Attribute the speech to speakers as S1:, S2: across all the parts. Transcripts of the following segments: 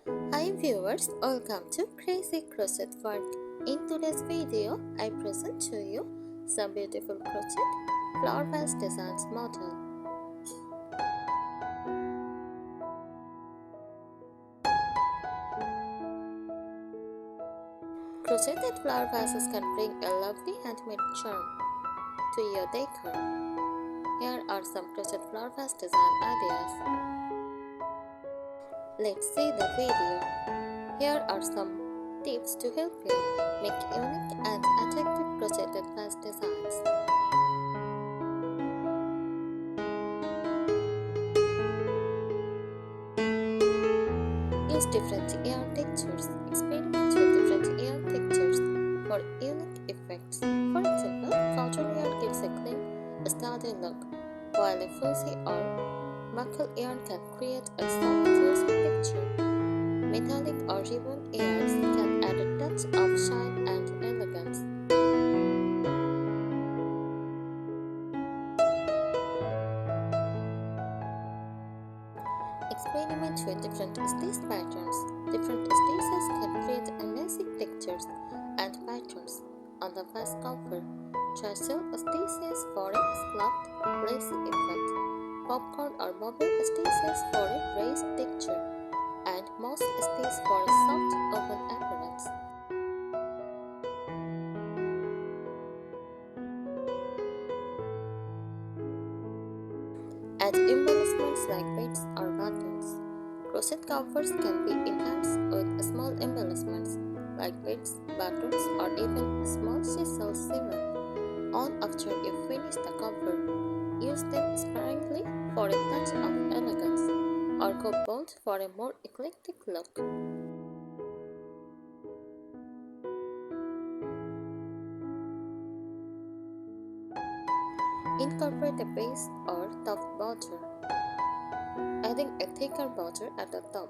S1: Hi viewers, welcome to Crazy Crochet Work. In today's video, I present to you some beautiful crochet flower vase designs model. Crocheted flower vases can bring a lovely handmade charm to your decor. Here are some crochet flower vase design ideas. Let's see the video. Here are some tips to help you make unique and attractive crocheted vase designs. Use different yarn textures. Experiment with different yarn textures for unique effects. For example, cotton yarn gives a clean, sturdy look, while a fuzzy or buckle yarn can create a soft, cozy texture. Metallic or ribbon yarns can add a touch of shine and elegance. Experiment with different stitch patterns. Different stitches can create amazing textures and patterns on the vase cover. Try silk stitches for a scalloped, lacy effect, popcorn or bubble stitches for a raised texture, and moss stitches for a soft, open appearance. Add embellishments like beads or buttons. Crochet covers can be enhanced with small embellishments like beads, buttons, or even small chisels simmer on after you finish the cover. Use them sparingly for a touch of elegance, or go bold for a more eclectic look. Incorporate a base or top border. Adding a thicker border at the top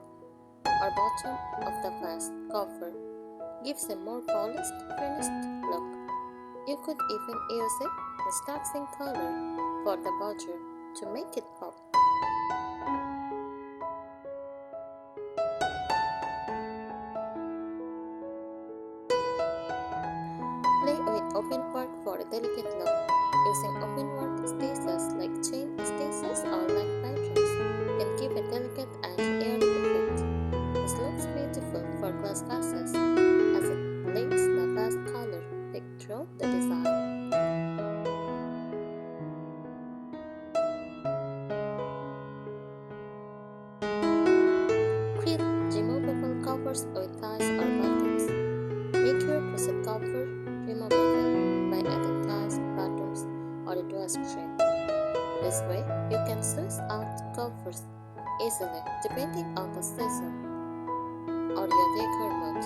S1: or bottom of the vase cover gives a more polished, finished look. You could even use a contrasting color for the border to make it pop. Play with open work for a delicate look. Using open work stitches like chain stitches or like patterns can give a delicate and airy effect. This looks beautiful for glass vases as it lets the vase color pick through the design. Create removable covers with ties or buttons. Make your crochet cover removable by adding ties, buttons, or a dual string. This way, you can switch out covers easily depending on the season or your decor mood.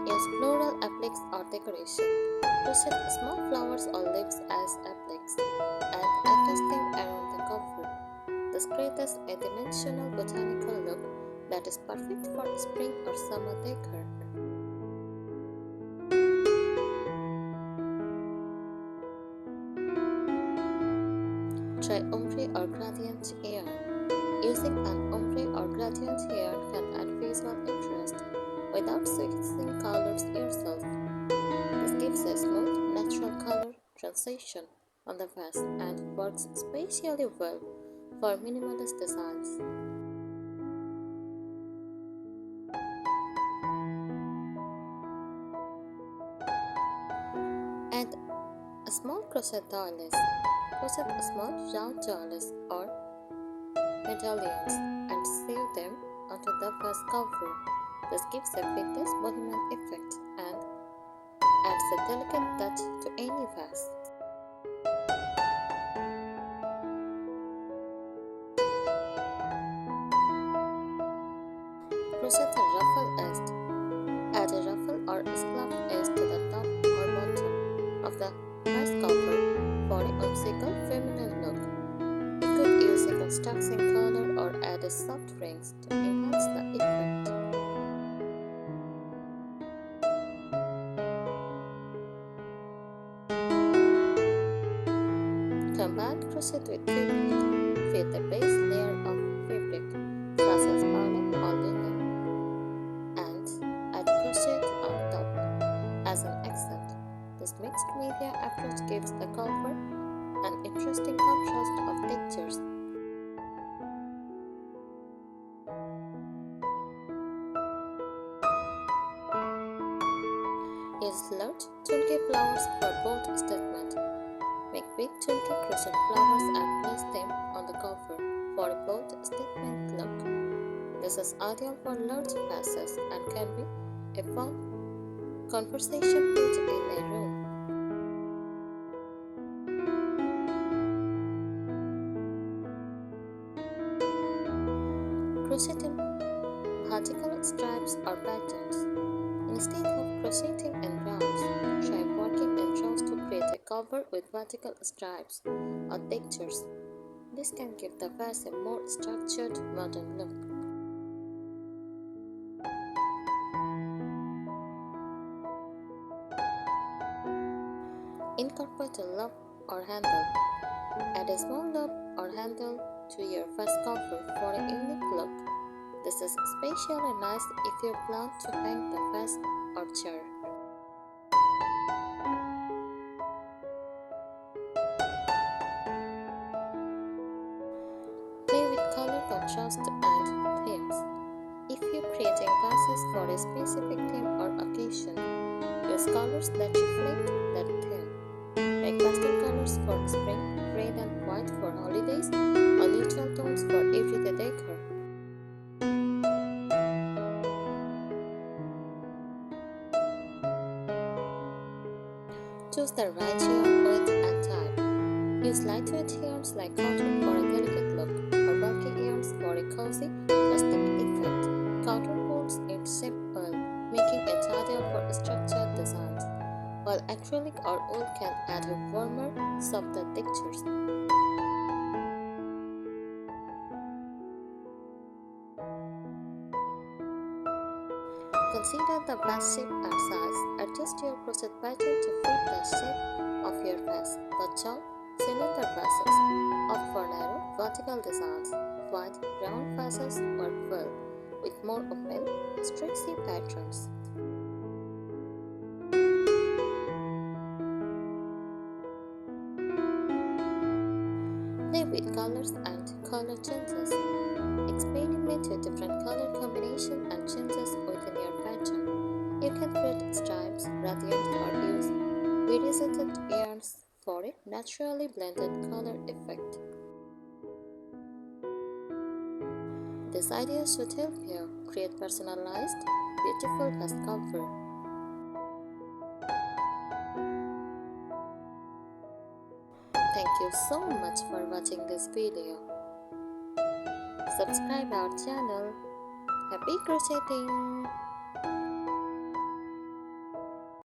S1: Use floral appliques or decoration. Crochet small flowers or leaves as appliques and attach them around the cover. This creates a dimensional botanical look that is perfect for spring or summer decor. Try ombre or gradient yarn. Using an ombre or gradient yarn can add visual interest without switching colors yourself. This gives a smooth, natural color transition on the vase and works especially well for minimalist designs. Add a small crochet doilies. Crochet small round doilies or medallions and sew them onto the vase cover. This gives a vintage bohemian effect and adds a delicate touch to any vase. Crochet a ruffle edge. Add a ruffle or scalloped edge to the top or bottom of the vase cover for a whimsical feminine look. You could use a contrasting color or add a soft rings to enhance the effect. Combine crochet with cute with the base layer of fabric, such as baling or linen, and add crochet on top as an accent. This mixed media approach gives the cover an interesting contrast of textures. Use large chunky flowers for both statements. Make big chunky crochet flowers and place them on the cover for a bold statement look. This is ideal for large vases and can be a fun conversation piece in a room. Crocheting vertical stripes or patterns. Instead of crocheting in rounds, try working in rows to create a cover with vertical stripes or textures. This can give the vase a more structured, modern look. Incorporate a loop or handle. Add a small loop or handle to your vase cover for a unique look. This is especially nice if you plan to hang the vase or chair. Play with color contrast and themes. If you're creating vases for a specific theme or occasion, use colors that reflect that theme. Make pastel colors for spring, red and white for holidays, or neutral tones for everyday decor. Choose the right yarn width and type. Use lightweight yarns like cotton for a delicate look, or bulky yarns for a cozy, rustic effect. Cotton holds its shape well, making it ideal for structured designs, while acrylic or wool can add a warmer, softer textures. Consider the vase shape and size. Adjust your crochet pattern to fit the shape of your vase. The tall cylinder vases opt for narrow vertical designs. Wide round vases work well with more open, stretchy patterns. Play with colors and color changes. Experiment with different color combinations and changes within your pattern. You can create stripes, gradient, or use variegated yarns for a naturally blended color effect. This idea should help you create personalized, beautiful vase cover. Thank you so much for watching this video. Subscribe our channel. Happy crocheting!